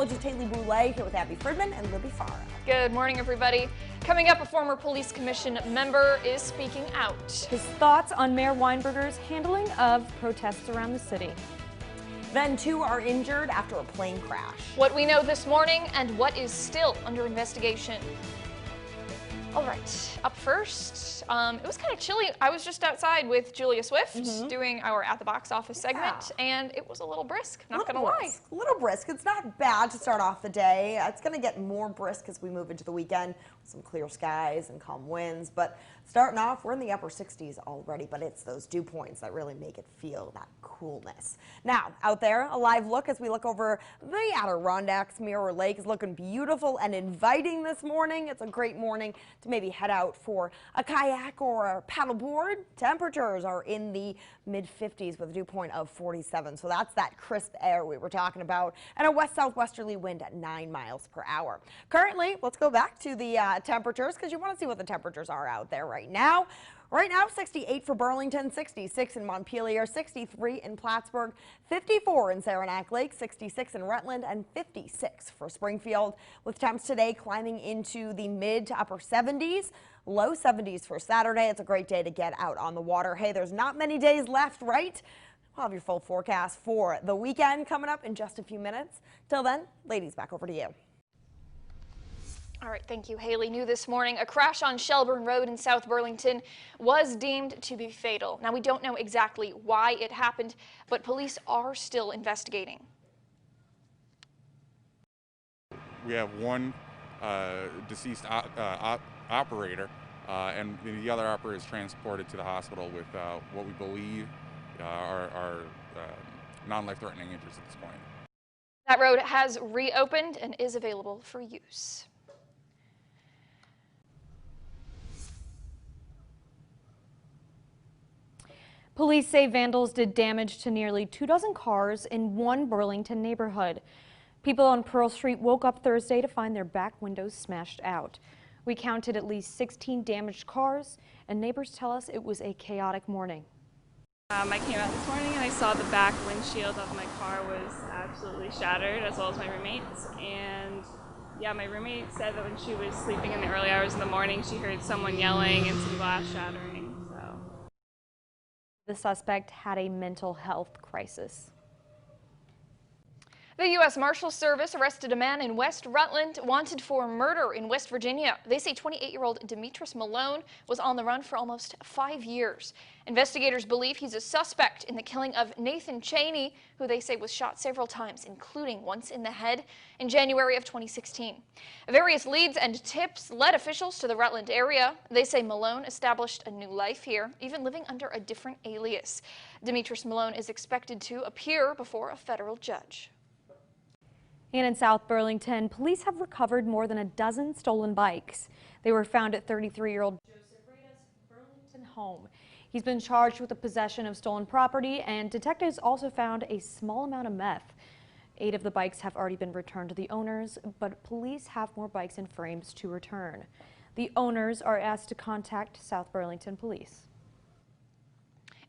Meteorologist Haley Boulay here with Abby Friedman and Libby Farah. Good morning, everybody. Coming up, a former police commission member is speaking out. His thoughts on Mayor Weinberger's handling of protests around the city. Then 2 are injured after a plane crash. What we know this morning and what is still under investigation. All right, up first, it was kind of chilly. I was just outside with Julia Swift doing our At the Box Office segment, and it was a little brisk, not gonna lie. A little brisk. It's not bad to start off the day. It's gonna get more brisk as we move into the weekend with some clear skies and calm winds, but starting off, we're in the upper 60s already, but it's those dew points that really make it feel that coolness. Now, out there, a live look as we look over the Adirondacks. Mirror Lake is looking beautiful and inviting this morning. It's a great morning to maybe head out for a kayak or a paddleboard. Temperatures are in the mid-50s with a dew point of 47, so that's that crisp air we were talking about, and a west-southwesterly wind at 9 miles per hour. Currently, let's go back to the temperatures because you want to see what the temperatures are out there right now. Right now, 68 for Burlington, 66 in Montpelier, 63 in Plattsburgh, 54 in Saranac Lake, 66 in Rutland, and 56 for Springfield, with temps today climbing into the mid to upper 70s, low 70s for Saturday. It's a great day to get out on the water. Hey, there's not many days left, right? We'll have your full forecast for the weekend coming up in just a few minutes. Till then, ladies, back over to you. All right, thank you, Haley. New this morning, a crash on Shelburne Road in South Burlington was deemed to be fatal. Now, we don't know exactly why it happened, but police are still investigating. We have one deceased operator, and the other operator is transported to the hospital with what we believe are non-life-threatening injuries at this point. That road has reopened and is available for use. Police say vandals did damage to nearly 24 cars in one Burlington neighborhood. People on Pearl Street woke up Thursday to find their back windows smashed out. We counted at least 16 damaged cars, and neighbors tell us it was a chaotic morning. I came out this morning and I saw the back windshield of my car was absolutely shattered, as well as my roommate's. And yeah, my roommate said that when she was sleeping in the early hours of the morning, she heard someone yelling and some glass shattering. The suspect had a mental health crisis. The U.S. Marshals Service arrested a man in West Rutland wanted for murder in West Virginia. They say 28-year-old Demetrius Malone was on the run for almost 5 years. Investigators believe he's a suspect in the killing of Nathan Cheney, who they say was shot several times, including once in the head in January of 2016. Various leads and tips led officials to the Rutland area. They say Malone established a new life here, even living under a different alias. Demetrius Malone is expected to appear before a federal judge. And in South Burlington, police have recovered more than a dozen stolen bikes. They were found at 33-year-old Joseph Rita's Burlington home. He's been charged with the possession of stolen property, and detectives also found a small amount of meth. 8 of the bikes have already been returned to the owners, but police have more bikes and frames to return. The owners are asked to contact South Burlington Police.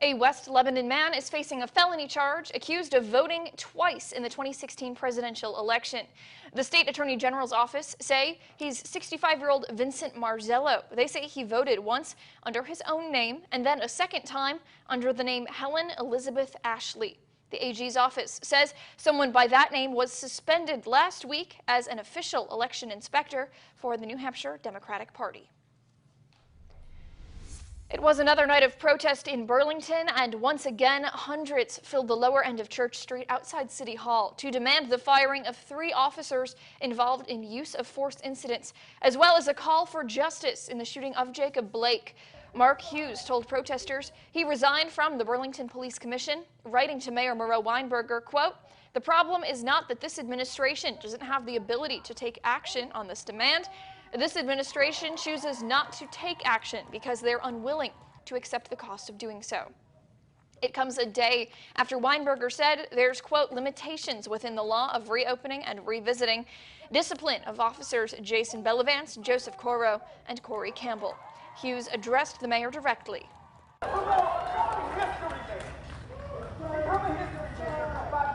A West Lebanon man is facing a felony charge accused of voting twice in the 2016 presidential election. The state attorney general's office say he's 65-year-old Vincent Marzello. They say he voted once under his own name and then a second time under the name Helen Elizabeth Ashley. The AG's office says someone by that name was suspended last week as an official election inspector for the New Hampshire Democratic Party. It was another night of protest in Burlington, and once again, hundreds filled the lower end of Church Street outside City Hall to demand the firing of 3 officers involved in use of force incidents, as well as a call for justice in the shooting of Jacob Blake. Mark Hughes told protesters he resigned from the Burlington Police Commission, writing to Mayor Moreau Weinberger, quote, "The problem is not that this administration doesn't have the ability to take action on this demand. This administration chooses not to take action because they're unwilling to accept the cost of doing so." It comes a day after Weinberger said there's, quote, limitations within the law of reopening and revisiting discipline of officers Jason Bellavance, Joseph Coro, and Corey Campbell. Hughes addressed the mayor directly. By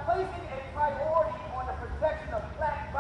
placing a priority on the protection of black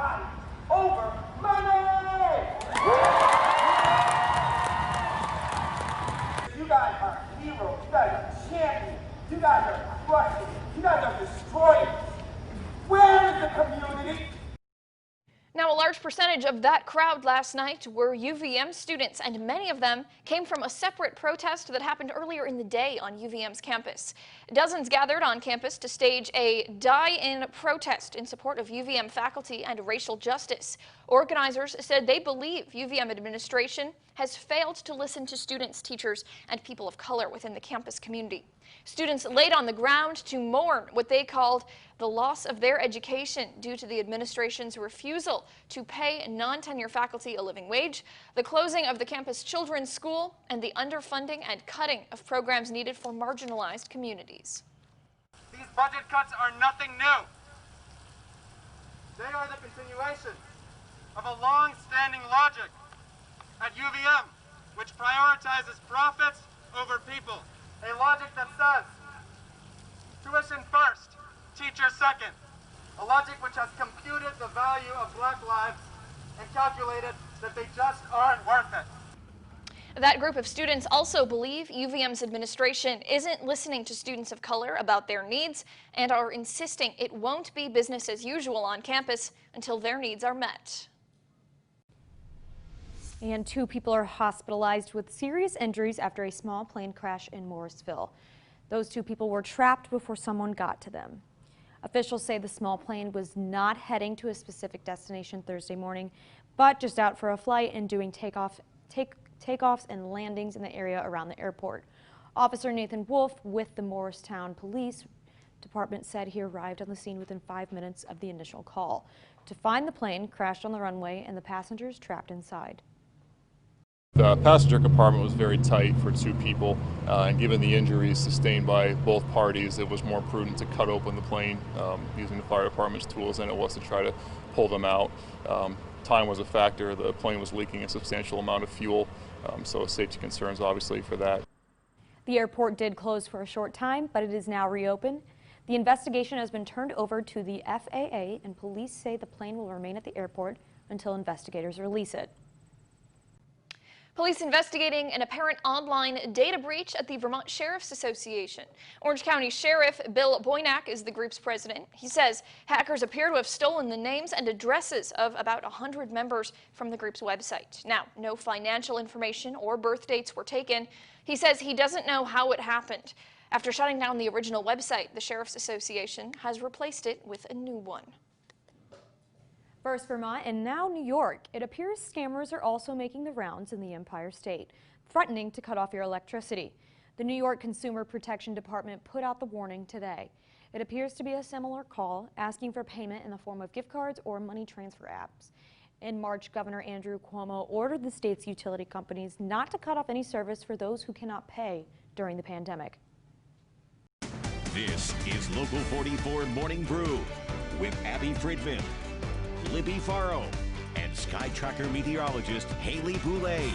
large percentage of that crowd last night were UVM students, and many of them came from a separate protest that happened earlier in the day on UVM's campus. Dozens gathered on campus to stage a die-in protest in support of UVM faculty and racial justice. Organizers said they believe UVM administration has failed to listen to students, teachers, and people of color within the campus community. Students laid on the ground to mourn what they called the loss of their education due to the administration's refusal to pay non-tenure faculty a living wage, the closing of the campus children's school, and the underfunding and cutting of programs needed for marginalized communities. These budget cuts are nothing new. They are the continuation of a long-standing logic at UVM, which prioritizes profits over people. A logic that says, tuition first, teacher second. A logic which has computed the value of black lives and calculated that they just aren't worth it. That group of students also believe UVM's administration isn't listening to students of color about their needs and are insisting it won't be business as usual on campus until their needs are met. And 2 people are hospitalized with serious injuries after a small plane crash in Morrisville. Those 2 people were trapped before someone got to them. Officials say the small plane was not heading to a specific destination Thursday morning, but just out for a flight and doing takeoffs and landings in the area around the airport. Officer Nathan Wolf with the Morristown Police Department said he arrived on the scene within 5 minutes of the initial call to find the plane crashed on the runway and the passengers trapped inside. The passenger compartment was very tight for 2 people, and given the injuries sustained by both parties, it was more prudent to cut open the plane using the fire department's tools than it was to try to pull them out. Time was a factor. The plane was leaking a substantial amount of fuel, so safety concerns obviously for that. The airport did close for a short time, but it is now reopened. The investigation has been turned over to the FAA, and police say the plane will remain at the airport until investigators release it. Police investigating an apparent online data breach at the Vermont Sheriff's Association. Orange County Sheriff Bill Boynak is the group's president. He says hackers appear to have stolen the names and addresses of about 100 members from the group's website. Now, no financial information or birth dates were taken. He says he doesn't know how it happened. After shutting down the original website, the Sheriff's Association has replaced it with a new one. First Vermont and now New York. It appears scammers are also making the rounds in the Empire State, threatening to cut off your electricity. The New York Consumer Protection Department put out the warning today. It appears to be a similar call, asking for payment in the form of gift cards or money transfer apps. In March, Governor Andrew Cuomo ordered the state's utility companies not to cut off any service for those who cannot pay during the pandemic. This is Local 44 Morning Brew with Abby Fridman, Libby Farrow, and Sky Tracker meteorologist Haley Boulay.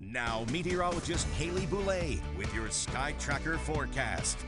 Now, meteorologist Haley Boulay with your Sky Tracker forecast.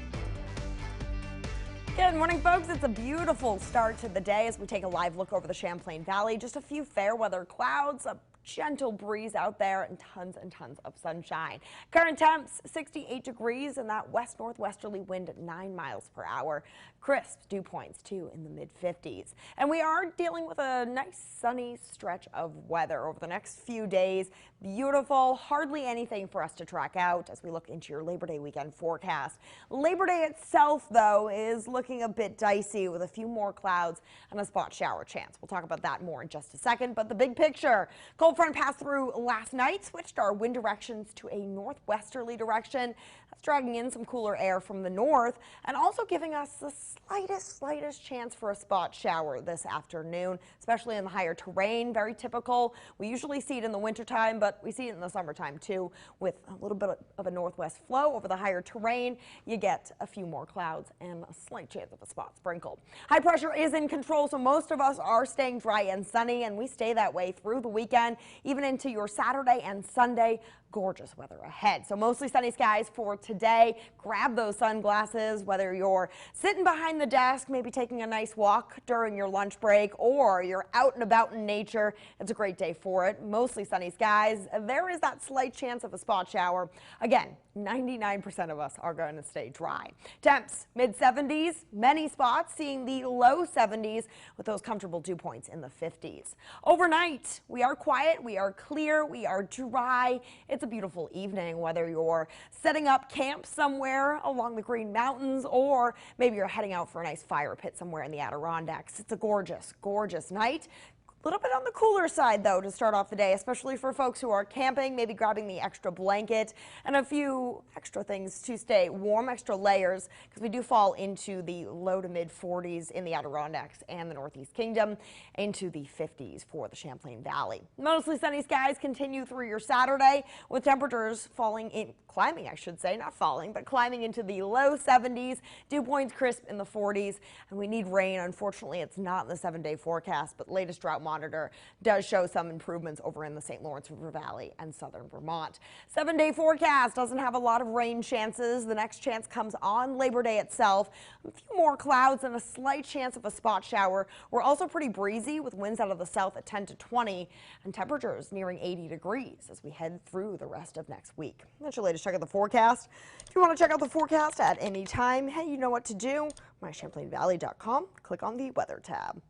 Good morning, folks. It's a beautiful start to the day as we take a live look over the Champlain Valley. Just a few fair weather clouds, a gentle breeze out there, and tons of sunshine. Current temps 68 degrees and that west-northwesterly wind at 9 miles per hour. Crisp dew points too in the mid-50s. And we are dealing with a nice sunny stretch of weather over the next few days. Beautiful, hardly anything for us to track out as we look into your Labor Day weekend forecast. Labor Day itself, though, is looking a bit dicey with a few more clouds and a spot shower chance. We'll talk about that more in just a second, but the big picture. Cold front passed through last night, switched our wind directions to a northwesterly direction. That's dragging in some cooler air from the north and also giving us the slightest chance for a spot shower this afternoon, especially in the higher terrain. Very typical. We usually see it in the wintertime, but we see it in the summertime too. With a little bit of a northwest flow over the higher terrain, you get a few more clouds and a slight chance of a spot sprinkle. High pressure is in control, so most of us are staying dry and sunny, and we stay that way through the weekend, even into your Saturday and Sunday. Gorgeous weather ahead. So mostly sunny skies for today. Grab those sunglasses, whether you're sitting behind the desk, maybe taking a nice walk during your lunch break, or you're out and about in nature. It's a great day for it. Mostly sunny skies. There is that slight chance of a spot shower. Again, 99% of us are going to stay dry. Temps mid-70s, many spots seeing the low 70s with those comfortable dew points in the 50s. Overnight, we are quiet, we are clear, we are dry. It's a beautiful evening, whether you're setting up camp somewhere along the Green Mountains or maybe you're heading out for a nice fire pit somewhere in the Adirondacks. It's a gorgeous night. A little bit on the cooler side, though, to start off the day, especially for folks who are camping, maybe grabbing the extra blanket and a few extra things to stay warm, extra layers, because we do fall into the low to mid 40s in the Adirondacks and the Northeast Kingdom, into the 50s for the Champlain Valley. Mostly sunny skies continue through your Saturday, with temperatures climbing, I should say, not falling, but climbing into the low 70s, dew points crisp in the 40s, and we need rain. Unfortunately, it's not in the 7-day forecast, but latest drought monitor does show some improvements over in the St. Lawrence River Valley and southern Vermont. 7-day forecast doesn't have a lot of rain chances. The next chance comes on Labor Day itself. A few more clouds and a slight chance of a spot shower. We're also pretty breezy with winds out of the south at 10 to 20 and temperatures nearing 80 degrees as we head through the rest of next week. That's your latest check of the forecast. If you want to check out the forecast at any time, hey, you know what to do. MyChamplainValley.com. Click on the weather tab.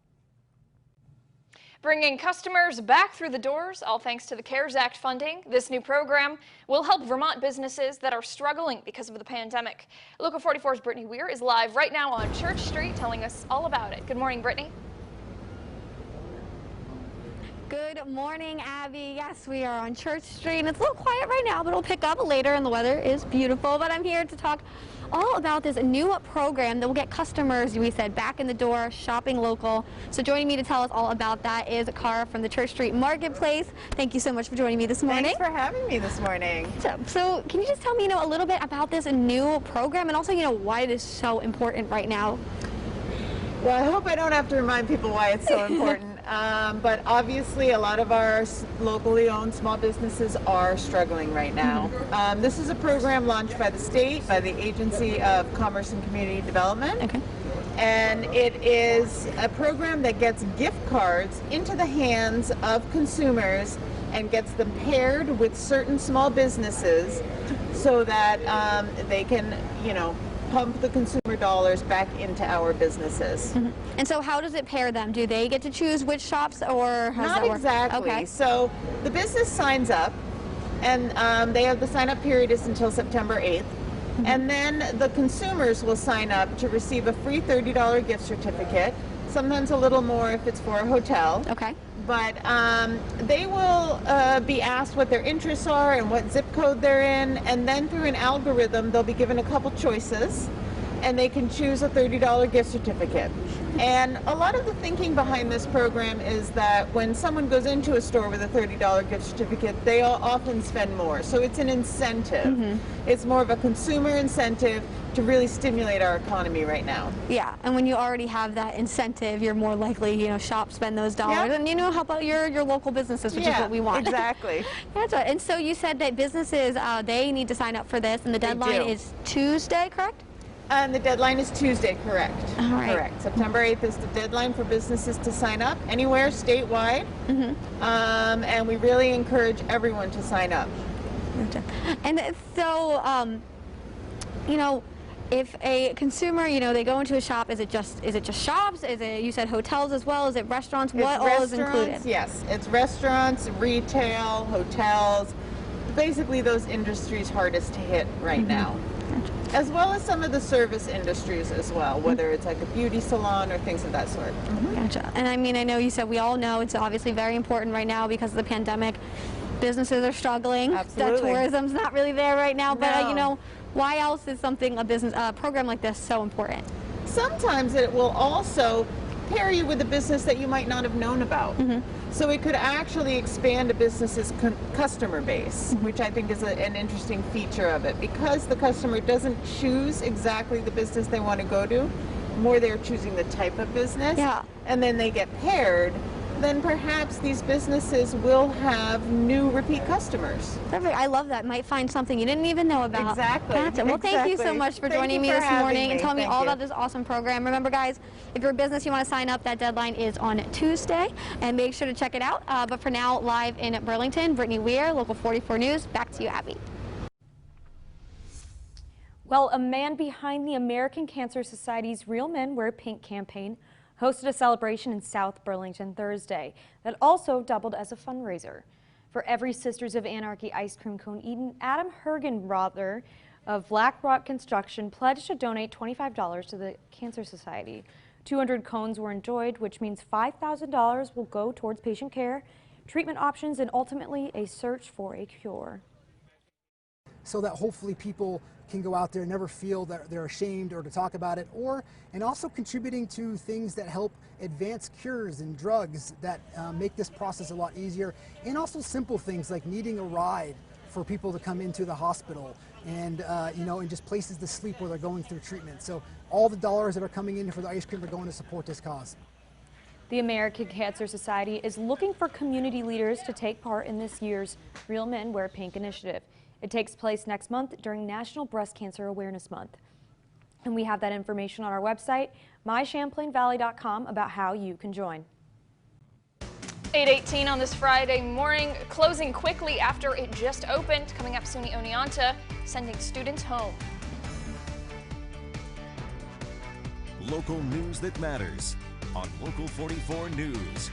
Bringing customers back through the doors, all thanks to the CARES Act funding. This new program will help Vermont businesses that are struggling because of the pandemic. Local 44's Brittany Weir is live right now on Church Street telling us all about it. Good morning, Brittany. Good morning, Abby. Yes, we are on Church Street, and it's a little quiet right now, but it'll pick up later, and the weather is beautiful. But I'm here to talk all about this new program that will get customers, we said, back in the door, shopping local. So joining me to tell us all about that is Cara from the Church Street Marketplace. Thank you so much for joining me this morning. Thanks for having me this morning. So can you just tell me, a little bit about this new program and also, why it is so important right now? Well, I hope I don't have to remind people why it's so important. But obviously a lot of our locally owned small businesses are struggling right now. This is a program launched by the state, by the Agency of Commerce and Community Development. Okay. And it is a program that gets gift cards into the hands of consumers and gets them paired with certain small businesses so that they can, pump the consumer dollars back into our businesses. Mm-hmm. And so how does it pair them? Do they get to choose which shops, or how does that work? Not exactly. Okay. So the business signs up, and they have the sign-up period is until September 8th. Mm-hmm. And then the consumers will sign up to receive a free $30 gift certificate, sometimes a little more if it's for a hotel. Okay. But they will be asked what their interests are and what zip code they're in, and then through an algorithm they'll be given a couple choices, and they can choose a $30 gift certificate. And a lot of the thinking behind this program is that when someone goes into a store with a $30 gift certificate, they often spend more. So it's an incentive. It's more of a consumer incentive to really stimulate our economy right now. Yeah, and when you already have that incentive, you're more likely, shop, spend those dollars, and help out your local businesses, which is what we want. Exactly. That's right. And so you said that businesses, they need to sign up for this, and the deadline is Tuesday, correct? And the deadline is Tuesday, correct. All right. Correct. September 8th is the deadline for businesses to sign up anywhere statewide. And we really encourage everyone to sign up. And so, if a consumer, they go into a shop, is it just shops? Is it, you said hotels as well? Is it restaurants? What all is included? Yes, it's restaurants, retail, hotels, basically those industries hardest to hit right now. As well as some of the service industries as well, whether it's like a beauty salon or things of that sort. Gotcha. And I mean, I know you said we all know it's obviously very important right now because of the pandemic. Businesses are struggling. Absolutely. That tourism's not really there right now. But No. why else is something a program like this so important? Sometimes it will also pair you with a business that you might not have known about. So it could actually expand a business's customer base, which I think is an interesting feature of it. Because the customer doesn't choose exactly the business they want to go to, more they're choosing the type of business, and then they get paired, then perhaps these businesses will have new repeat customers. Perfect. I love that. Might find something you didn't even know about. Exactly. Gotcha. Well, thank you so much for joining me this morning and telling me all about this awesome program. Remember, guys, if you're a business you want to sign up, that deadline is on Tuesday, and make sure to check it out. But for now, live in Burlington, Brittany Weir, Local 44 News. Back to you, Abby. Well, a man behind the American Cancer Society's Real Men Wear Pink campaign hosted a celebration in South Burlington Thursday that also doubled as a fundraiser. For every Sisters of Anarchy ice cream cone eaten, Adam Hergenrother of Black Rock Construction pledged to donate $25 to the Cancer Society. 200 cones were enjoyed, which means $5,000 will go towards patient care, treatment options, and ultimately a search for a cure. So that hopefully people can go out there and never feel that they're ashamed or to talk about it, and also contributing to things that help advance cures and drugs that make this process a lot easier, and also simple things like needing a ride for people to come into the hospital and and just places to sleep where they're going through treatment. So all the dollars that are coming in for the ice cream are going to support this cause. The American Cancer Society is looking for community leaders to take part in this year's Real Men Wear Pink initiative. It takes place next month during National Breast Cancer Awareness Month. And we have that information on our website, mychamplainvalley.com, about how you can join. 8:18 on this Friday morning, closing quickly after it just opened. Coming up, SUNY Oneonta sending students home. Local news that matters on Local 44 News.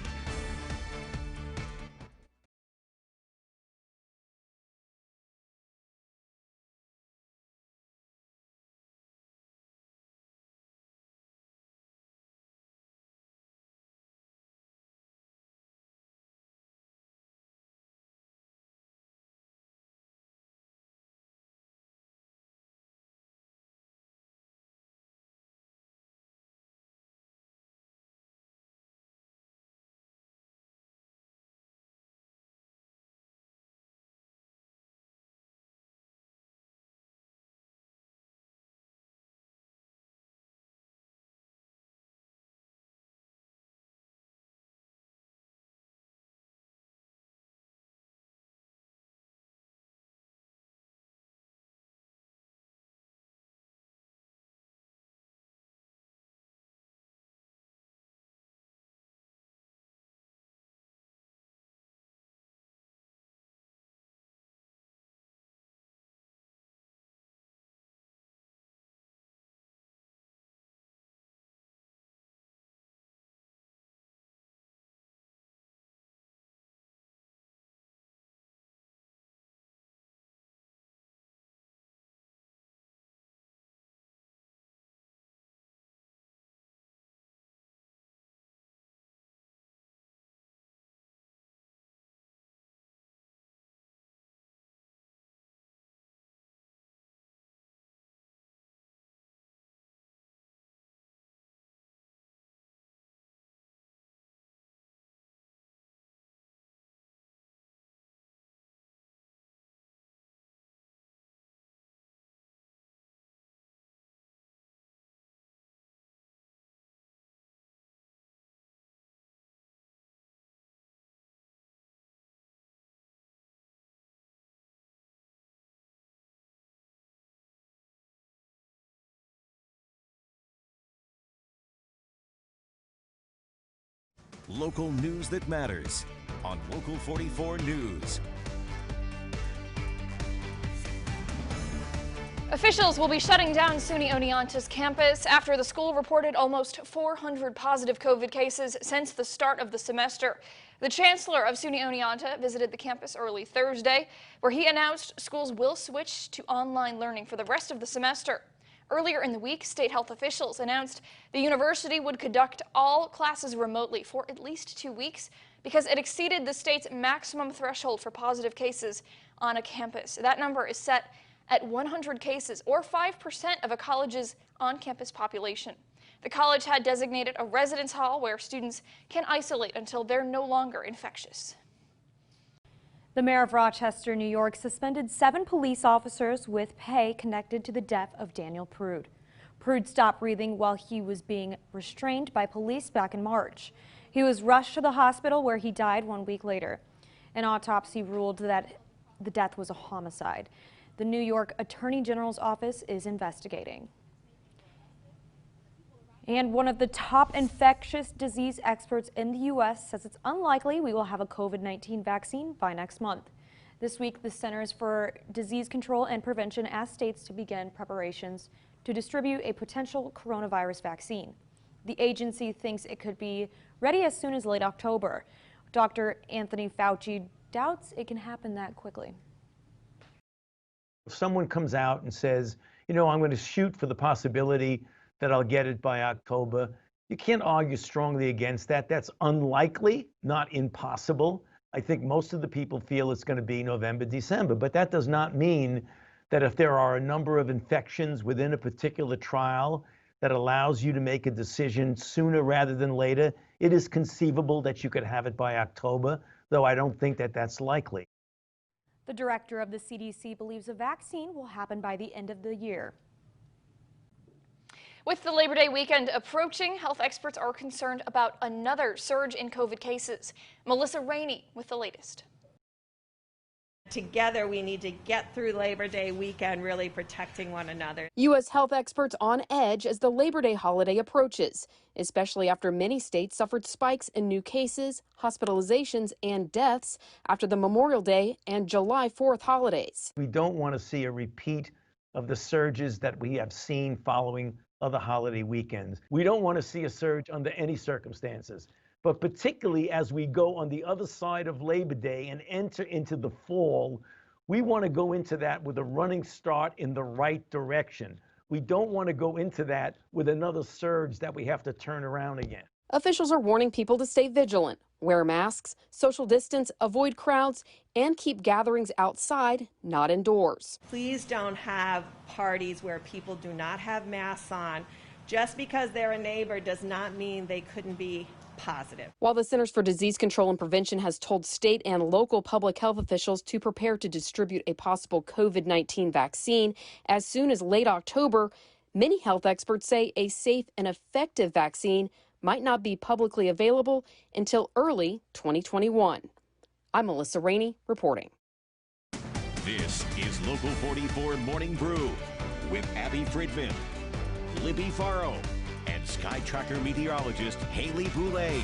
Local news that matters on Local 44 News. Officials will be shutting down SUNY Oneonta's campus after the school reported almost 400 positive COVID cases since the start of the semester. The chancellor of SUNY Oneonta visited the campus early Thursday, where he announced schools will switch to online learning for the rest of the semester. Earlier in the week, state health officials announced the university would conduct all classes remotely for at least 2 weeks because it exceeded the state's maximum threshold for positive cases on a campus. That number is set at 100 cases, or 5% of a college's on-campus population. The college had designated a residence hall where students can isolate until they're no longer infectious. The mayor of Rochester, New York, suspended 7 police officers with pay connected to the death of Daniel Prude. Prude stopped breathing while he was being restrained by police back in March. He was rushed to the hospital where he died 1 week later. An autopsy ruled that the death was a homicide. The New York Attorney General's office is investigating. And one of the top infectious disease experts in the U.S. says it's unlikely we will have a COVID-19 vaccine by next month. This week, the Centers for Disease Control and Prevention asked states to begin preparations to distribute a potential coronavirus vaccine. The agency thinks it could be ready as soon as late October. Dr. Anthony Fauci doubts it can happen that quickly. If someone comes out and says, you know, I'm going to shoot for the possibility that I'll get it by October, you can't argue strongly against that. That's unlikely, not impossible. I think most of the people feel it's going to be November, December, but that does not mean that if there are a number of infections within a particular trial that allows you to make a decision sooner rather than later, it is conceivable that you could have it by October, though I don't think that that's likely. The director of the CDC believes a vaccine will happen by the end of the year. With the Labor Day weekend approaching, health experts are concerned about another surge in COVID cases. Melissa Rainey with the latest. Together, we need to get through Labor Day weekend, really protecting one another. U.S. health experts on edge as the Labor Day holiday approaches, especially after many states suffered spikes in new cases, hospitalizations, and deaths after the Memorial Day and July 4th holidays. We don't want to see a repeat of the surges that we have seen following other holiday weekends. We don't want to see a surge under any circumstances. But particularly as we go on the other side of Labor Day and enter into the fall, we want to go into that with a running start in the right direction. We don't want to go into that with another surge that we have to turn around again. Officials are warning people to stay vigilant, wear masks, social distance, avoid crowds, and keep gatherings outside, not indoors. Please don't have parties where people do not have masks on. Just because they're a neighbor does not mean they couldn't be positive. While the Centers for Disease Control and Prevention has told state and local public health officials to prepare to distribute a possible COVID-19 vaccine as soon as late October, many health experts say a safe and effective vaccine might not be publicly available until early 2021. I'm Melissa Rainey reporting. This is Local 44 Morning Brew with Abby Fridman, Libby Faro, and Sky Tracker meteorologist Haley Boulay.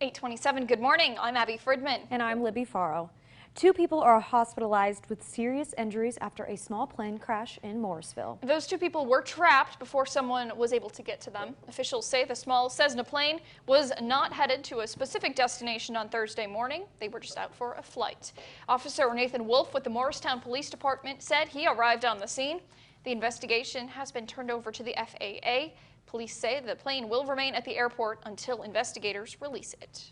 8:27. Good morning. I'm Abby Fridman. And I'm Libby Faro. 2 people are hospitalized with serious injuries after a small plane crash in Morrisville. Those 2 people were trapped before someone was able to get to them. Officials say the small Cessna plane was not headed to a specific destination on Thursday morning. They were just out for a flight. Officer Nathan Wolf with the Morristown Police Department said he arrived on the scene. The investigation has been turned over to the FAA. Police say the plane will remain at the airport until investigators release it.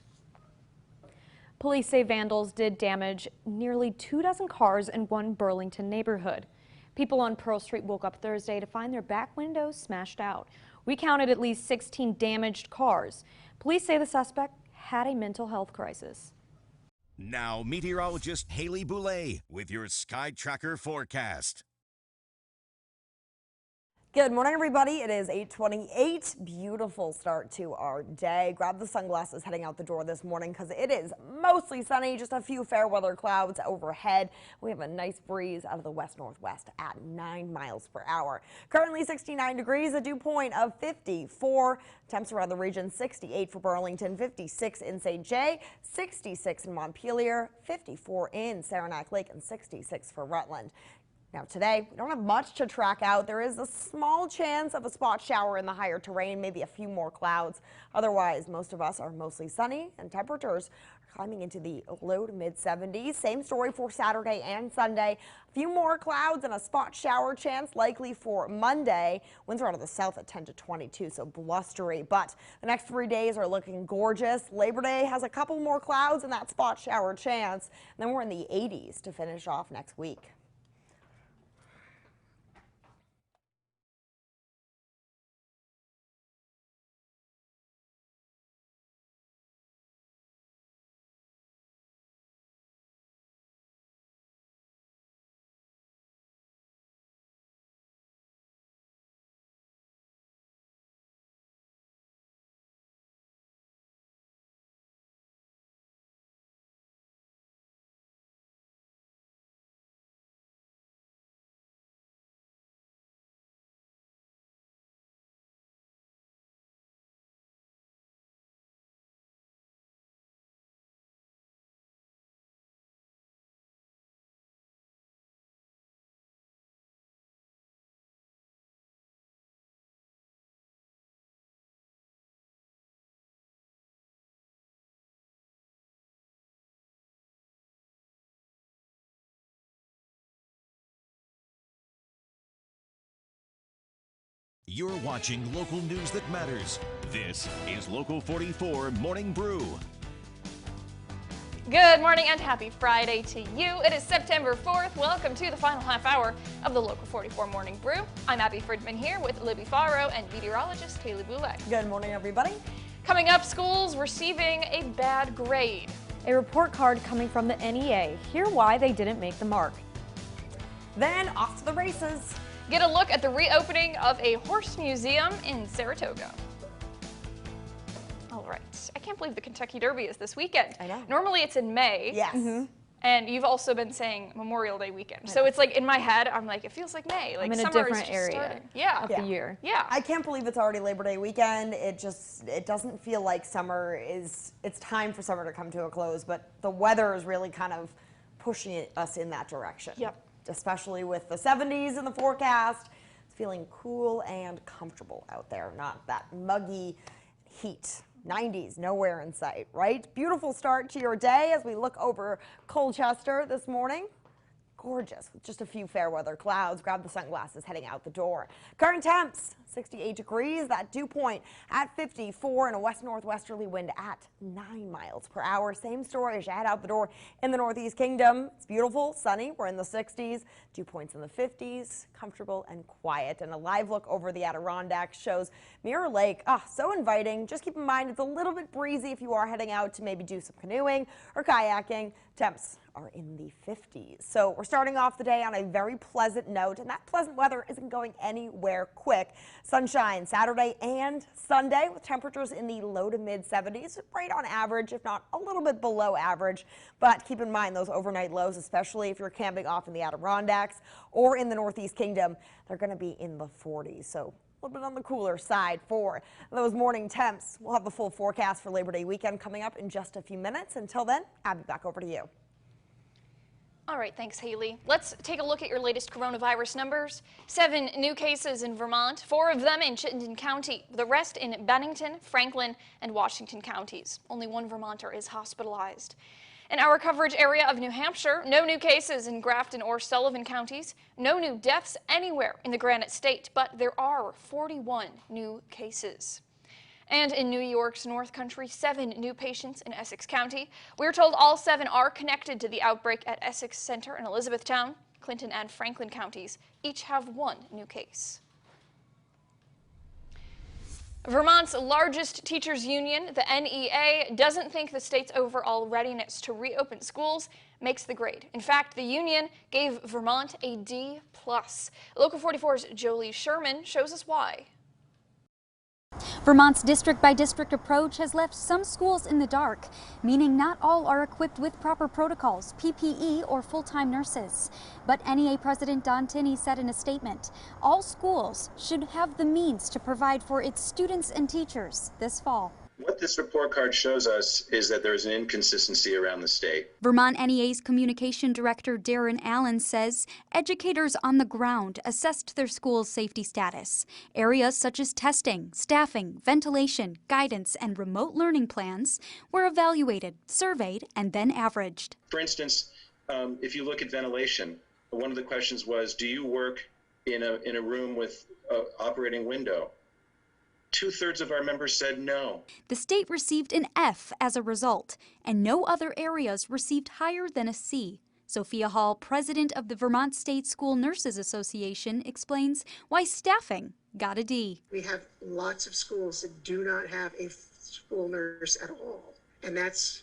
Police say vandals did damage nearly 24 cars in one Burlington neighborhood. People on Pearl Street woke up Thursday to find their back windows smashed out. We counted at least 16 damaged cars. Police say the suspect had a mental health crisis. Now, meteorologist Haley Boulay with your Sky Tracker forecast. Good morning, everybody. It is 8:28. Beautiful start to our day. Grab the sunglasses heading out the door this morning because it is mostly sunny, just a few fair weather clouds overhead. We have a nice breeze out of the west-northwest at 9 miles per hour. Currently 69 degrees, a dew point of 54. Temps around the region 68 for Burlington, 56 in St. Jay, 66 in Montpelier, 54 in Saranac Lake, and 66 for Rutland. Now today, we don't have much to track out. There is a small chance of a spot shower in the higher terrain, maybe a few more clouds. Otherwise, most of us are mostly sunny and temperatures are climbing into the low to mid 70s. Same story for Saturday and Sunday. A few more clouds and a spot shower chance likely for Monday. Winds are out of the south at 10 to 22, so blustery. But the next 3 days are looking gorgeous. Labor Day has a couple more clouds and that spot shower chance. And then we're in the 80s to finish off next week. You're watching local news that matters. This is Local 44 Morning Brew. Good morning and happy Friday to you. It is September 4th. Welcome to the final half hour of the Local 44 Morning Brew. I'm Abby Fridman here with Libby Faro and meteorologist Haley Boulay. Good morning, everybody. Coming up, schools receiving a bad grade. A report card coming from the NEA. Hear why they didn't make the mark. Then off to the races. Get a look at the reopening of a horse museum in Saratoga. All right. I can't believe the Kentucky Derby is this weekend. I know. Normally it's in May. Yes. And you've also been saying Memorial Day weekend. So it's like in my head, I'm like, it feels like May. Like I'm in a summer different is just area starting. of the year. Yeah. I can't believe it's already Labor Day weekend. It doesn't feel like it's time for summer to come to a close, but the weather is really kind of pushing us in that direction. Yep. Especially with the 70s in the forecast. It's feeling cool and comfortable out there, not that muggy heat. 90s nowhere in sight, right? Beautiful start to your day as we look over Colchester this morning. Gorgeous with just a few fair weather clouds. Grab the sunglasses heading out the door. Current temps 68 degrees, that dew point at 54 and a west-northwesterly wind at 9 miles per hour. Same story as you head out the door in the Northeast Kingdom. It's beautiful, sunny. We're in the 60s, dew points in the 50s, comfortable and quiet. And a live look over the Adirondacks shows Mirror Lake. So inviting. Just keep in mind it's a little bit breezy if you are heading out to maybe do some canoeing or kayaking. Temps are in the 50s. So we're starting off the day on a very pleasant note, and that pleasant weather isn't going anywhere quick. Sunshine Saturday and Sunday with temperatures in the low to mid 70s, right on average, if not a little bit below average. But keep in mind those overnight lows, especially if you're camping off in the Adirondacks or in the Northeast Kingdom, they're going to be in the 40s. So little bit on the cooler side for those morning temps. We'll have the full forecast for Labor Day weekend coming up in just a few minutes. Until then, Abby, back over to you. All right, thanks, Haley. Let's take a look at your latest coronavirus numbers. 7 new cases in Vermont, 4 of them in Chittenden County, the rest in Bennington, Franklin, and Washington counties. Only 1 Vermonter is hospitalized. In our coverage area of New Hampshire, no new cases in Grafton or Sullivan counties, no new deaths anywhere in the Granite State, but there are 41 new cases. And in New York's North Country, 7 new patients in Essex County. We're told all 7 are connected to the outbreak at Essex Center in Elizabethtown. Clinton and Franklin counties each have 1 new case. Vermont's largest teachers union, the NEA, doesn't think the state's overall readiness to reopen schools makes the grade. In fact, the union gave Vermont a D+. Local 44's Jolie Sherman shows us why. Vermont's district-by-district approach has left some schools in the dark, meaning not all are equipped with proper protocols, PPE, or full-time nurses. But NEA President Don Tinney said in a statement, all schools should have the means to provide for its students and teachers this fall. What this report card shows us is that there is an inconsistency around the state. Vermont NEA's communication director Darren Allen says educators on the ground assessed their school's safety status. Areas such as testing, staffing, ventilation, guidance, and remote learning plans were evaluated, surveyed, and then averaged. For instance, if you look at ventilation, one of the questions was, do you work in a room with an operating window? 2/3 of our members said no. The state received an F as a result, and no other areas received higher than a C. Sophia Hall, president of the Vermont State School Nurses Association, explains why staffing got a D. We have lots of schools that do not have a school nurse at all, and that's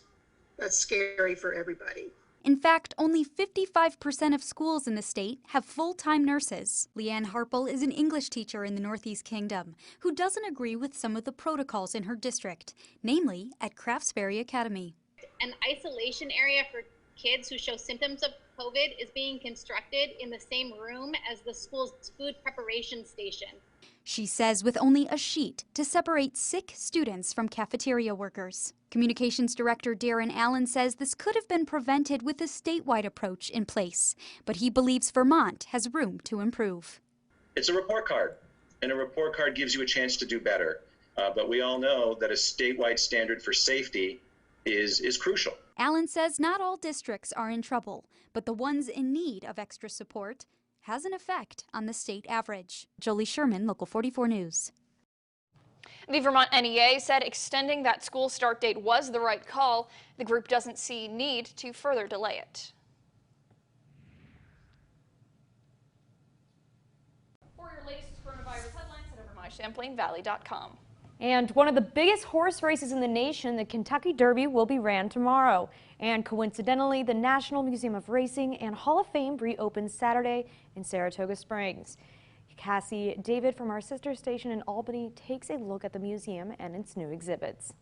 scary for everybody. In fact, only 55% of schools in the state have full-time nurses. Leanne Harple is an English teacher in the Northeast Kingdom who doesn't agree with some of the protocols in her district, namely at Craftsbury Academy. An isolation area for kids who show symptoms of COVID is being constructed in the same room as the school's food preparation station. She says with only a sheet to separate sick students from cafeteria workers. Communications Director Darren Allen says this could have been prevented with a statewide approach in place, but he believes Vermont has room to improve. It's a report card, and a report card gives you a chance to do better. But we all know that a statewide standard for safety is crucial. Allen says not all districts are in trouble, but the ones in need of extra support has an effect on the state average. Jolie Sherman, Local 44 News. The Vermont NEA said extending that school start date was the right call. The group doesn't see need to further delay it. For your latest coronavirus headlines, head over to mychamplainvalley.com. And one of the biggest horse races in the nation, the Kentucky Derby, will be ran tomorrow. And coincidentally, the National Museum of Racing and Hall of Fame reopens Saturday in Saratoga Springs. Cassie David from our sister station in Albany takes a look at the museum and its new exhibits.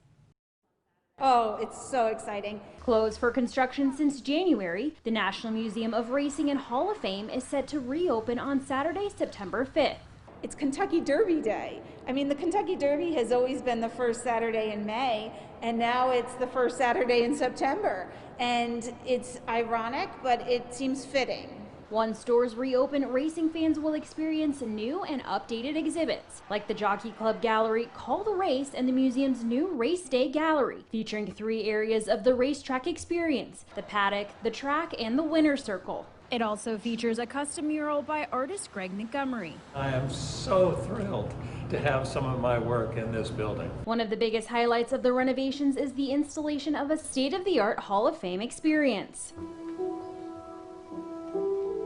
Oh, it's so exciting. Closed for construction since January, the National Museum of Racing and Hall of Fame is set to reopen on Saturday, September 5th. It's Kentucky Derby Day. I mean, the Kentucky Derby has always been the first Saturday in May, and now it's the first Saturday in September. And it's ironic, but it seems fitting. Once stores reopen, racing fans will experience new and updated exhibits, like the Jockey Club Gallery, Call the Race, and the museum's new Race Day Gallery, featuring 3 areas of the racetrack experience: the paddock, the track, and the winner's circle. It also features a custom mural by artist Greg Montgomery. I am so thrilled to have some of my work in this building. One of the biggest highlights of the renovations is the installation of a state-of-the-art Hall of Fame experience.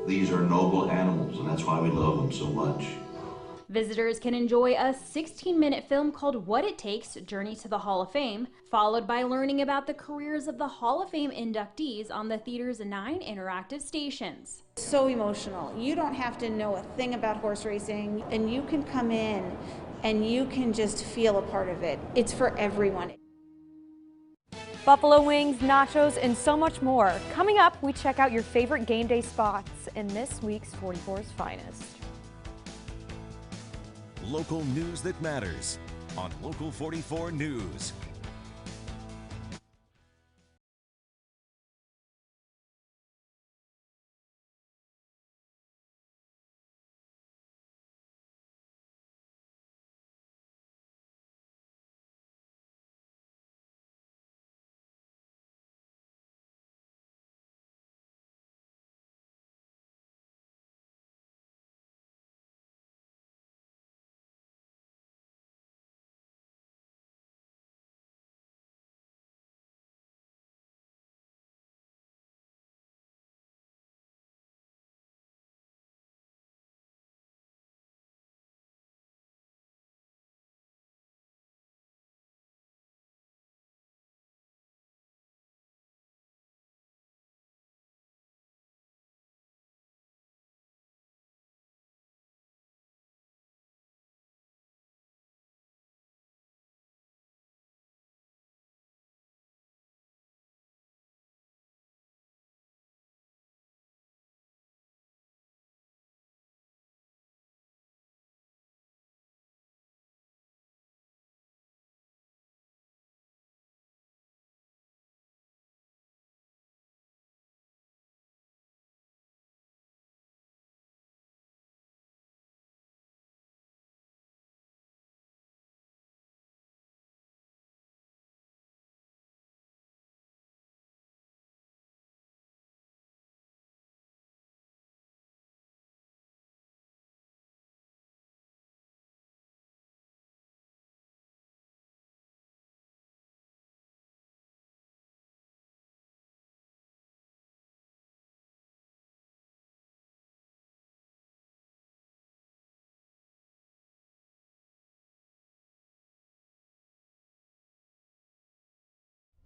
These are noble animals, and that's why we love them so much. Visitors can enjoy a 16-minute film called What It Takes, Journey to the Hall of Fame, followed by learning about the careers of the Hall of Fame inductees on the theater's 9 interactive stations. So emotional. You don't have to know a thing about horse racing, and you can come in and you can just feel a part of it. It's for everyone. Buffalo wings, nachos, and so much more. Coming up, we check out your favorite game day spots in this week's 44's Finest. Local news that matters on Local 44 News.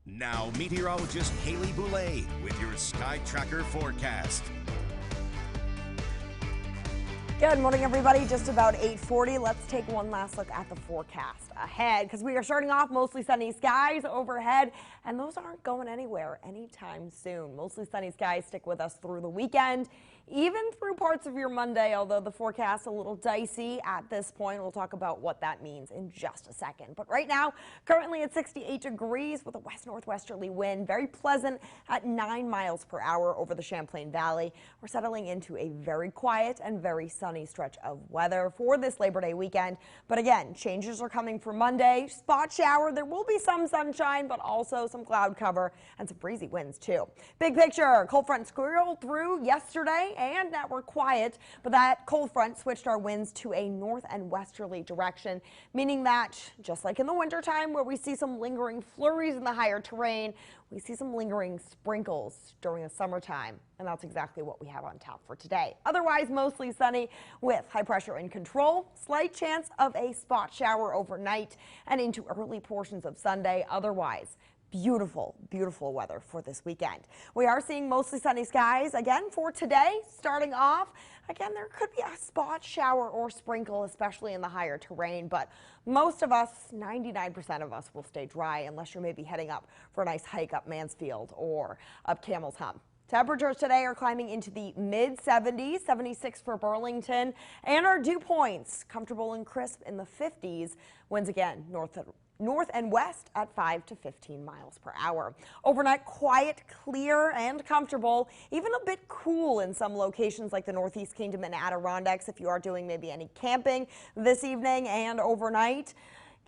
Now, meteorologist Haley Boulay with your Sky Tracker forecast. Good morning, everybody. Just about 8:40. Let's take one last look at the forecast ahead because we are starting off mostly sunny skies overhead, and those aren't going anywhere anytime soon. Mostly sunny skies stick with us through the weekend, even through parts of your Monday, although the forecast a little dicey at this point. We'll talk about what that means in just a second. But right now, currently at 68 degrees with a west-northwesterly wind, very pleasant at 9 miles per hour over the Champlain Valley. We're settling into a very quiet and very sunny stretch of weather for this Labor Day weekend. But again, changes are coming for Monday. Spot shower. There will be some sunshine, but also some cloud cover and some breezy winds too. Big picture, cold front squirreled through yesterday and now we're quiet, but that cold front switched our winds to a north and westerly direction, meaning that just like in the wintertime where we see some lingering flurries in the higher terrain, we see some lingering sprinkles during the summertime, and that's exactly what we have on tap for today. Otherwise, mostly sunny with high pressure in control, slight chance of a spot shower overnight and into early portions of Sunday. Otherwise, beautiful, beautiful weather for this weekend. We are seeing mostly sunny skies again for today. Starting off, again, there could be a spot shower or sprinkle, especially in the higher terrain, but most of us, 99% of us, will stay dry unless you're maybe heading up for a nice hike up Mansfield or up Camel's Hump. Temperatures today are climbing into the mid-70s, 76 for Burlington, and our dew points comfortable and crisp in the 50s. Winds again north and west at 5 to 15 miles per hour. Overnight, quiet, clear, and comfortable, even a bit cool in some locations like the Northeast Kingdom and Adirondacks if you are doing maybe any camping this evening and overnight.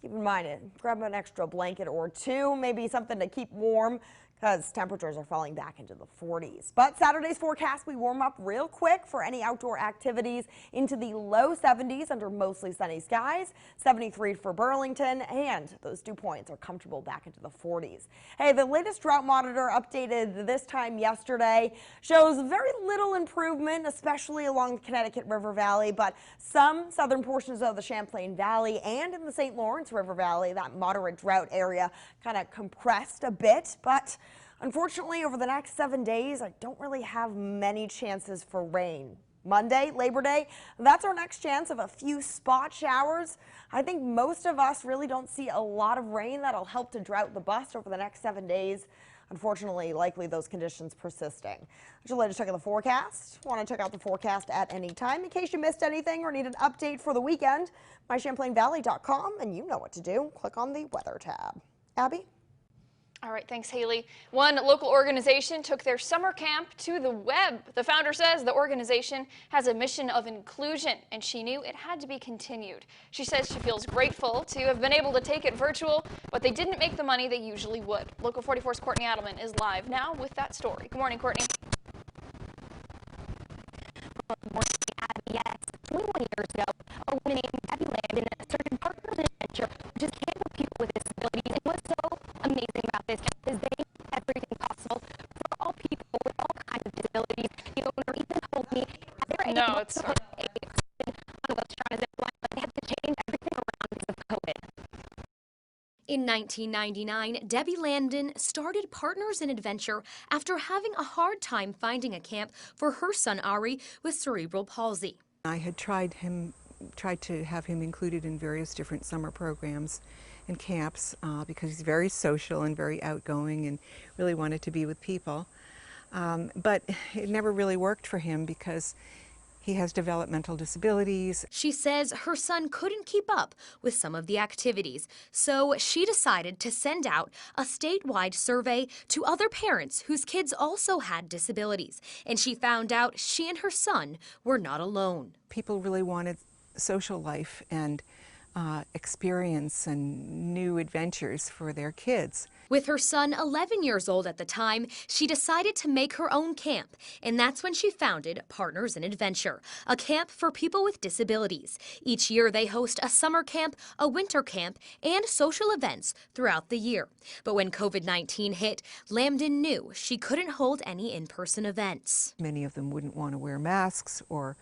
Keep in mind, grab an extra blanket or two, maybe something to keep warm, because temperatures are falling back into the 40s. But Saturday's forecast, we warm up real quick for any outdoor activities into the low 70s under mostly sunny skies, 73 for Burlington, and those dew points are comfortable back into the 40s. Hey, the latest drought monitor updated this time yesterday shows very little improvement, especially along the Connecticut River Valley, but some southern portions of the Champlain Valley and in the St. Lawrence River Valley, that moderate drought area kind of compressed a bit, but unfortunately, over the next 7 days, I don't really have many chances for rain. Monday, Labor Day, that's our next chance of a few spot showers. I think most of us really don't see a lot of rain that'll help to drought the bust over the next 7 days. Unfortunately, likely those conditions persisting. That's your latest check of the forecast. Want to check out the forecast at any time in case you missed anything or need an update for the weekend? MyChamplainValley.com, and you know what to do. Click on the weather tab. Abby? All right, thanks, Haley. One local organization took their summer camp to the web. The founder says the organization has a mission of inclusion, and she knew it had to be continued. She says she feels grateful to have been able to take it virtual, but they didn't make the money they usually would. Local 44's Courtney Adelman is live now with that story. Good morning, Courtney. Good morning, Abby. Yes, 21 years ago, a woman named Debbie Landon started Partners in Adventure, which is camp for people with disabilities. And what's so amazing about this camp is they make everything possible for all people with all kinds of disabilities. The owner even told me they're no, it's on the website trying to zip line, but they had to change everything around because of COVID. In 1999, Debbie Landon started Partners in Adventure after having a hard time finding a camp for her son Ari with cerebral palsy. I had tried to have him included in various different summer programs and camps because he's very social and very outgoing and really wanted to be with people. But it never really worked for him because he has developmental disabilities. She says her son couldn't keep up with some of the activities, so she decided to send out a statewide survey to other parents whose kids also had disabilities. And she found out she and her son were not alone. People really wanted social life and experience and new adventures for their kids. With her son 11 years old at the time, she decided to make her own camp, and that's when she founded Partners in Adventure, a camp for people with disabilities. Each year they host a summer camp, a winter camp, and social events throughout the year. But when COVID-19 hit, Lambden knew she couldn't hold any in-person events. Many of them wouldn't want to wear masks or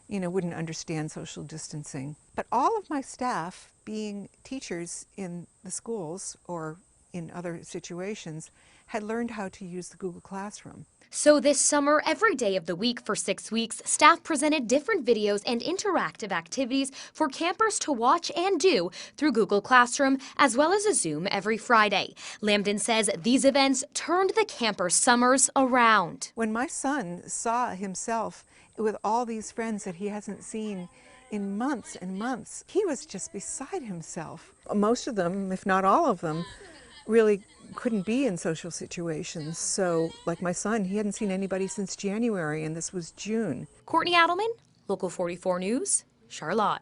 wouldn't understand social distancing. But all of my staff, being teachers in the schools or in other situations, had learned how to use the Google Classroom. So this summer, every day of the week for 6 weeks, staff presented different videos and interactive activities for campers to watch and do through Google Classroom, as well as a Zoom every Friday. Lambden says these events turned the campers' summers around. When my son saw himself with all these friends that he hasn't seen in months and months, he was just beside himself. Most of them, if not all of them, really couldn't be in social situations. So, like my son, he hadn't seen anybody since January, and this was June. Courtney Adelman, Local 44 News, Charlotte.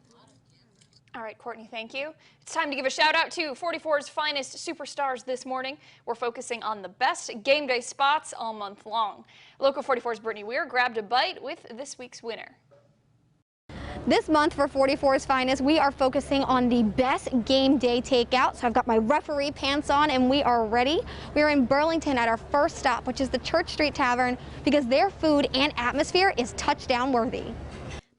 All right, Courtney, thank you. It's time to give a shout out to 44's finest superstars this morning. We're focusing on the best game day spots all month long. Local 44's Brittany Weir grabbed a bite with this week's winner. This month for 44's Finest, we are focusing on the best game day takeout. So I've got my referee pants on and we are ready. We are in Burlington at our first stop, which is the Church Street Tavern, because their food and atmosphere is touchdown worthy.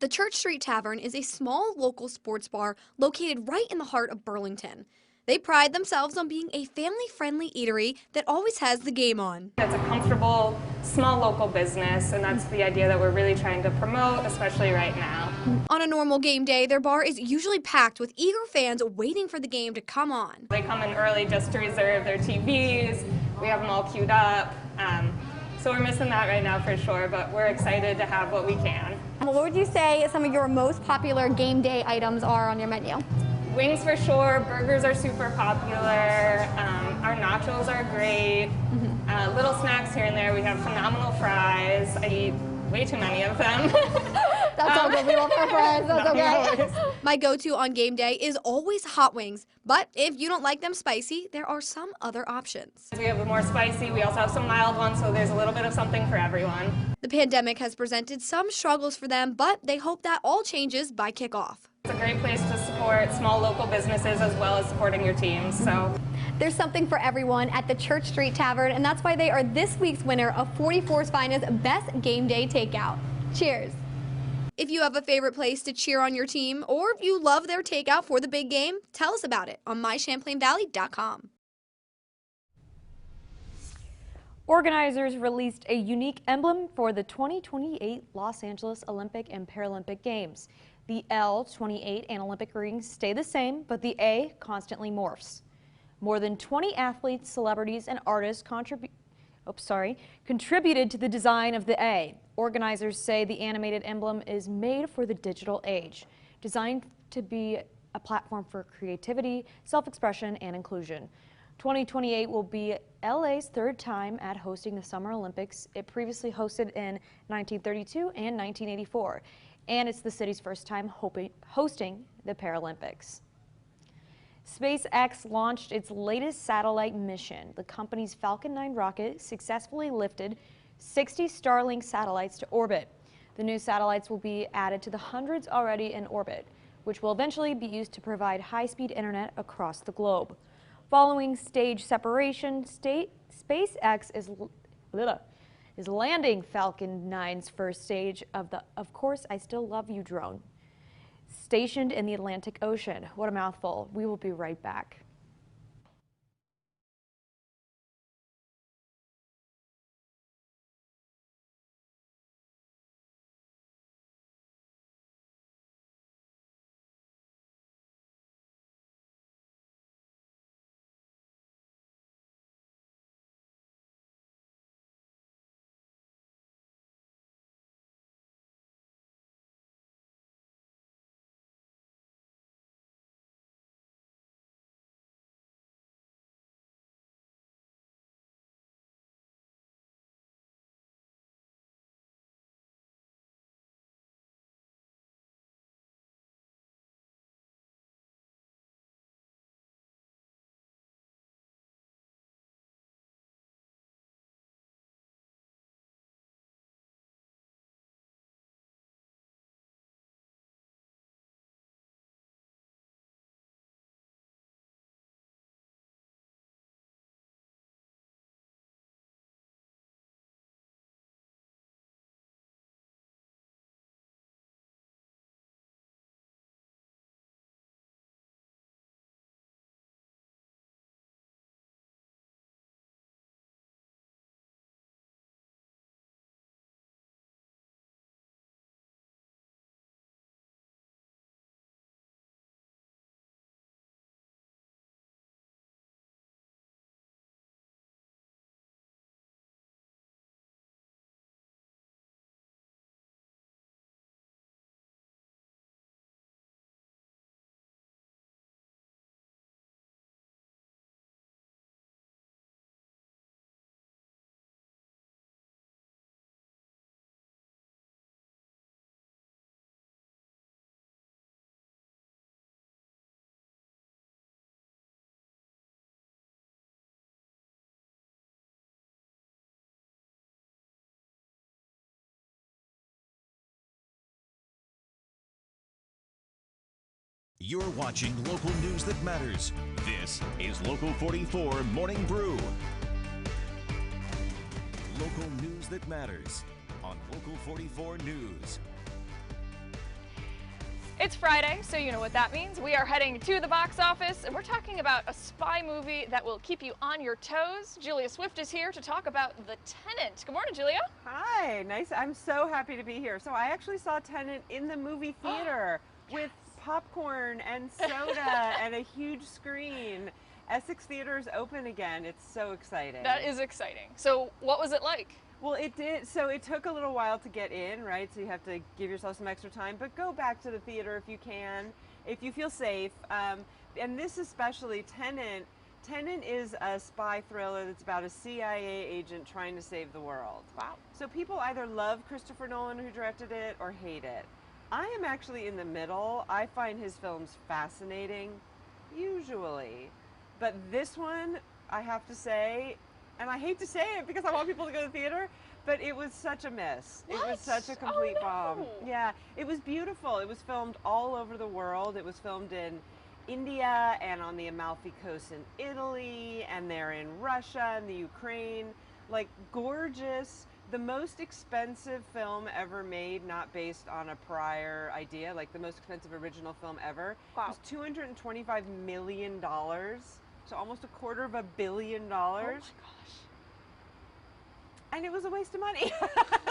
The Church Street Tavern is a small local sports bar located right in the heart of Burlington. They pride themselves on being a family-friendly eatery that always has the game on. It's a comfortable, small local business, and that's the idea that we're really trying to promote, especially right now. On a normal game day, their bar is usually packed with eager fans waiting for the game to come on. They come in early just to reserve their TVs. We have them all queued up. So we're missing that right now for sure, but we're excited to have what we can. What would you say some of your most popular game day items are on your menu? Wings for sure, burgers are super popular, our nachos are great, little snacks here and there. We have phenomenal fries. I eat way too many of them. That's all good, we love our fries, that's okay. My go-to on game day is always hot wings, but if you don't like them spicy, there are some other options. We have the more spicy, we also have some mild ones, so there's a little bit of something for everyone. The pandemic has presented some struggles for them, but they hope that all changes by kickoff. It's a great place to support small local businesses as well as supporting your teams. So there's something for everyone at the Church Street Tavern, and that's why they are this week's winner of 44's Finest Best Game Day Takeout. Cheers. If you have a favorite place to cheer on your team, or if you love their takeout for the big game, tell us about it on mychamplainvalley.com. Organizers released a unique emblem for the 2028 Los Angeles Olympic and Paralympic Games. The L, 28, and Olympic rings stay the same, but the A constantly morphs. More than 20 athletes, celebrities, and artists contributed to the design of the A. Organizers say the animated emblem is made for the digital age, designed to be a platform for creativity, self-expression, and inclusion. 2028 will be LA's third time at hosting the Summer Olympics. It previously hosted in 1932 and 1984, and it's the city's first time hosting the Paralympics. SpaceX launched its latest satellite mission. The company's Falcon 9 rocket successfully lifted 60 Starlink satellites to orbit. The new satellites will be added to the hundreds already in orbit, which will eventually be used to provide high-speed internet across the globe. Following stage separation, SpaceX is landing Falcon 9's first stage of the Of Course I Still Love You drone, stationed in the Atlantic Ocean. What a mouthful. We will be right back. You're watching local news that matters. This is Local 44 Morning Brew. Local news that matters on Local 44 News. It's Friday, so you know what that means. We are heading to the box office, and we're talking about a spy movie that will keep you on your toes. Julia Swift is here to talk about The Tenant. Good morning, Julia. Hi, nice. I'm so happy to be here. So I actually saw Tenant in the movie theater with popcorn and soda and a huge screen. Essex Theater's open again. It's so exciting. That is exciting. So what was it like? Well, it did. So it took a little while to get in, right? So you have to give yourself some extra time, but go back to the theater if you can, if you feel safe. And this especially, Tenant is a spy thriller that's about a CIA agent trying to save the world. Wow. So people either love Christopher Nolan, who directed it, or hate it. I am actually in the middle. I find his films fascinating, usually. But this one, I have to say, and I hate to say it because I want people to go to the theater, but it was such a miss. What? It was such a complete bomb. Yeah, it was beautiful. It was filmed all over the world. It was filmed in India and on the Amalfi Coast in Italy, and they're in Russia and the Ukraine. Like, gorgeous. The most expensive film ever made, not based on a prior idea, like the most expensive original film ever, wow, was $225 million. So almost $250 million. Oh my gosh. and it was a waste of money.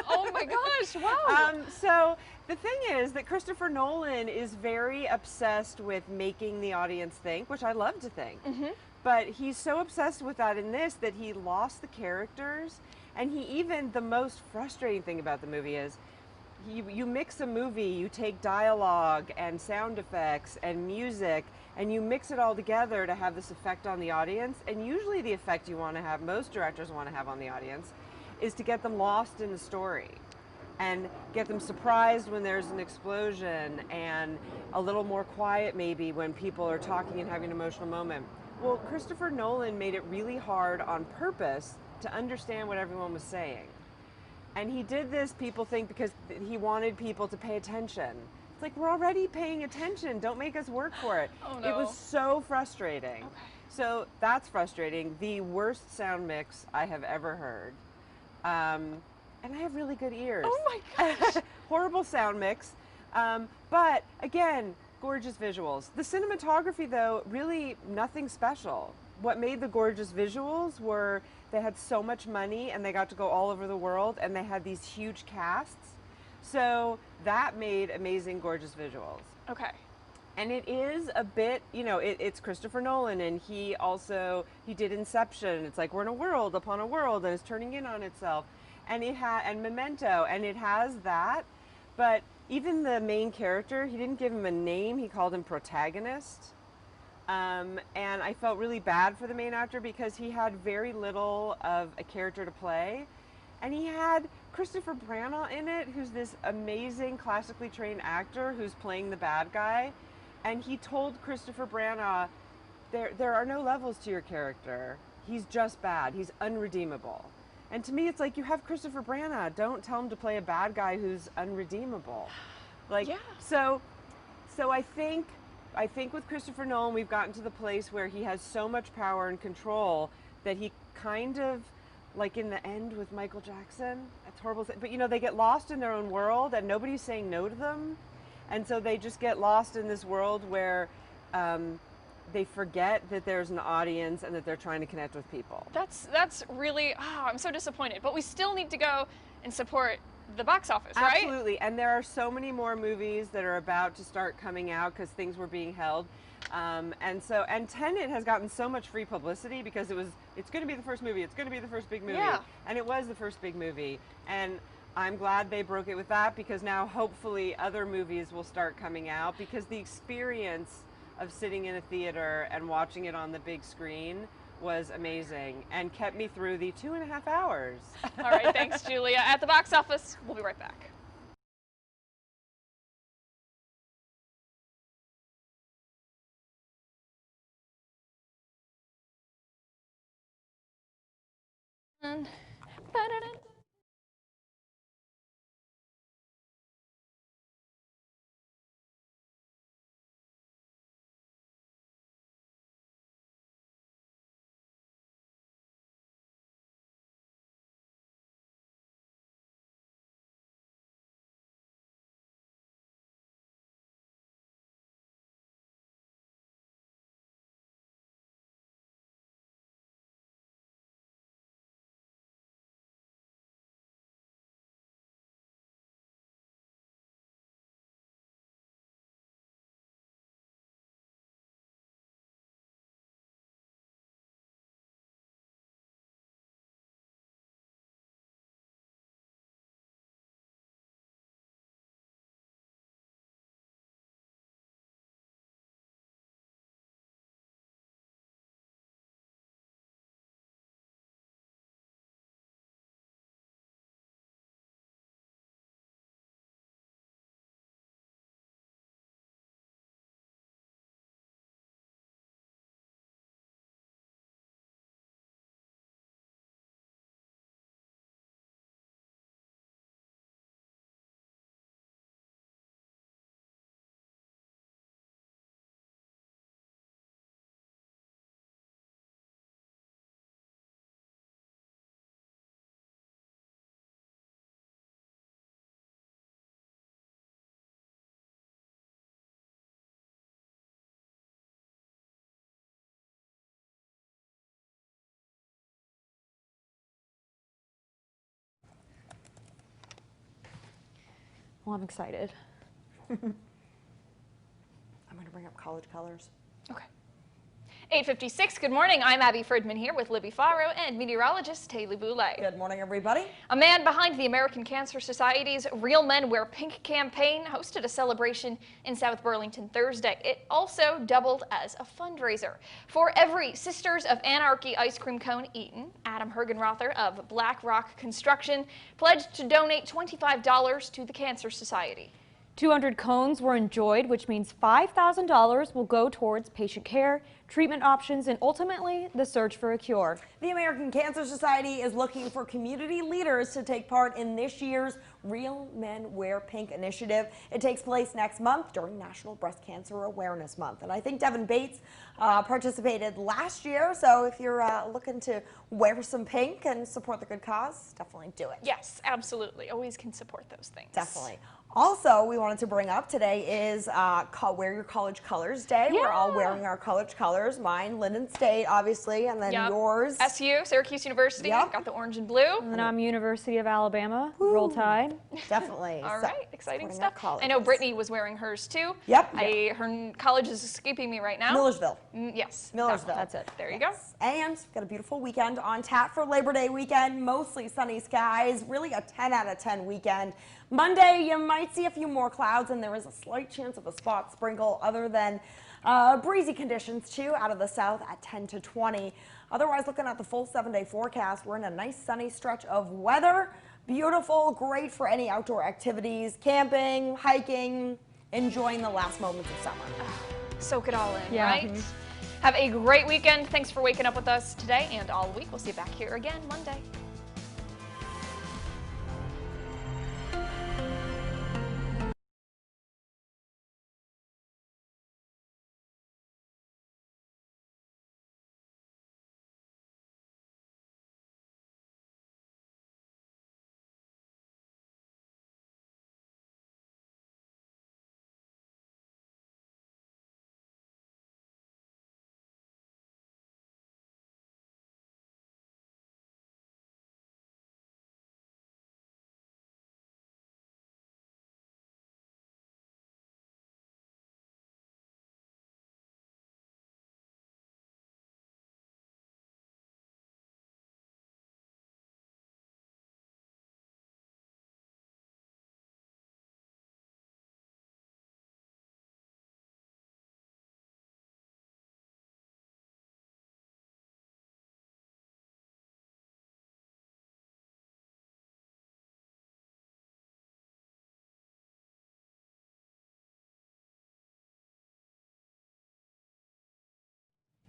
Oh my gosh, wow. So the thing is that Christopher Nolan is very obsessed with making the audience think, which I love to think. But he's so obsessed with that in this that he lost the characters. And the most frustrating thing about the movie is you mix a movie, you take dialogue and sound effects and music, and you mix it all together to have this effect on the audience. And usually the effect you want to have, most directors want to have on the audience, is to get them lost in the story and get them surprised when there's an explosion and a little more quiet maybe when people are talking and having an emotional moment. Well, Christopher Nolan made it really hard on purpose to understand what everyone was saying. And he did this, people think, because he wanted people to pay attention. It's like, we're already paying attention. Don't make us work for it. Oh, no. It was so frustrating. Okay. So that's frustrating. The worst sound mix I have ever heard. And I have really good ears. Oh my gosh. Horrible sound mix. But again, gorgeous visuals. The cinematography, though, really nothing special. What made the gorgeous visuals were they had so much money and they got to go all over the world and they had these huge casts. So that made amazing, gorgeous visuals. Okay. And it is a bit, it's Christopher Nolan, and he did Inception. It's like we're in a world upon a world and it's turning in on itself. And and Memento, and it has that. But even the main character, he didn't give him a name, he called him protagonist. And I felt really bad for the main actor because he had very little of a character to play. And he had Christopher Branagh in it, who's this amazing classically trained actor who's playing the bad guy. And he told Christopher Branagh, there are no levels to your character. He's just bad. He's unredeemable. And to me, it's like, you have Christopher Branagh. Don't tell him to play a bad guy who's unredeemable. Like, yeah. So I think with Christopher Nolan, we've gotten to the place where he has so much power and control that he kind of, like in the end with Michael Jackson, it's horrible, but they get lost in their own world and nobody's saying no to them. And so they just get lost in this world where they forget that there's an audience and that they're trying to connect with people. That's really, I'm so disappointed. But we still need to go and support the box office, right? Absolutely. And there are so many more movies that are about to start coming out because things were being held. And Tenet has gotten so much free publicity because it's going to be the first movie. It's going to be the first big movie. Yeah. And it was the first big movie. And I'm glad they broke it with that because now hopefully other movies will start coming out because the experience of sitting in a theater and watching it on the big screen was amazing and kept me through the 2.5 hours. All right, thanks, Julia. At the box office, we'll be right back. Well, I'm excited. I'm going to bring up college colors. Okay. 8:56, good morning. I'm Abby Fridman here with Libby Faro and meteorologist Haley Boulay. Good morning, everybody. A man behind the American Cancer Society's Real Men Wear Pink campaign hosted a celebration in South Burlington Thursday. It also doubled as a fundraiser. For every Sisters of Anarchy ice cream cone eaten, Adam Hergenrother of Black Rock Construction pledged to donate $25 to the Cancer Society. 200 cones were enjoyed, which means $5,000 will go towards patient care, treatment options, and ultimately the search for a cure. The American Cancer Society is looking for community leaders to take part in this year's Real Men Wear Pink initiative. It takes place next month during National Breast Cancer Awareness Month. And I think Devin Bates participated last year, so if you're looking to wear some pink and support the good cause, definitely do it. Yes, absolutely. Always can support those things. Definitely. Also, we wanted to bring up today is Wear Your College Colors Day. Yeah. We're all wearing our college colors. Mine, Linden State, obviously, and then yours. SU, Syracuse University, got the orange and blue. And then I'm University of Alabama, Roll Tide. Definitely. All right, exciting stuff. I know Brittany was wearing hers too. Yep. Her college is escaping me right now. Millersville. Yes. Millersville. That's it. There you go. And we've got a beautiful weekend on tap for Labor Day weekend. Mostly sunny skies, really a 10 out of 10 weekend. Monday, you might see a few more clouds, and there is a slight chance of a spot sprinkle, other than breezy conditions too out of the south at 10 to 20. Otherwise, looking at the full 7-day forecast, we're in a nice sunny stretch of weather. Beautiful, great for any outdoor activities, camping, hiking, enjoying the last moments of summer. Soak it all in, Yeah. right? Have a great weekend. Thanks for waking up with us today and all week. We'll see you back here again Monday.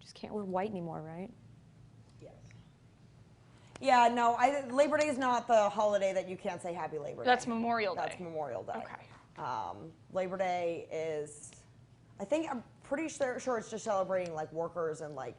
Just can't wear white anymore, right? Yeah, no, Labor Day is not the holiday that you can't say Happy Labor Day. That's Memorial Day. That's Memorial Day. Okay. Labor Day is, I'm pretty sure it's just celebrating like workers and like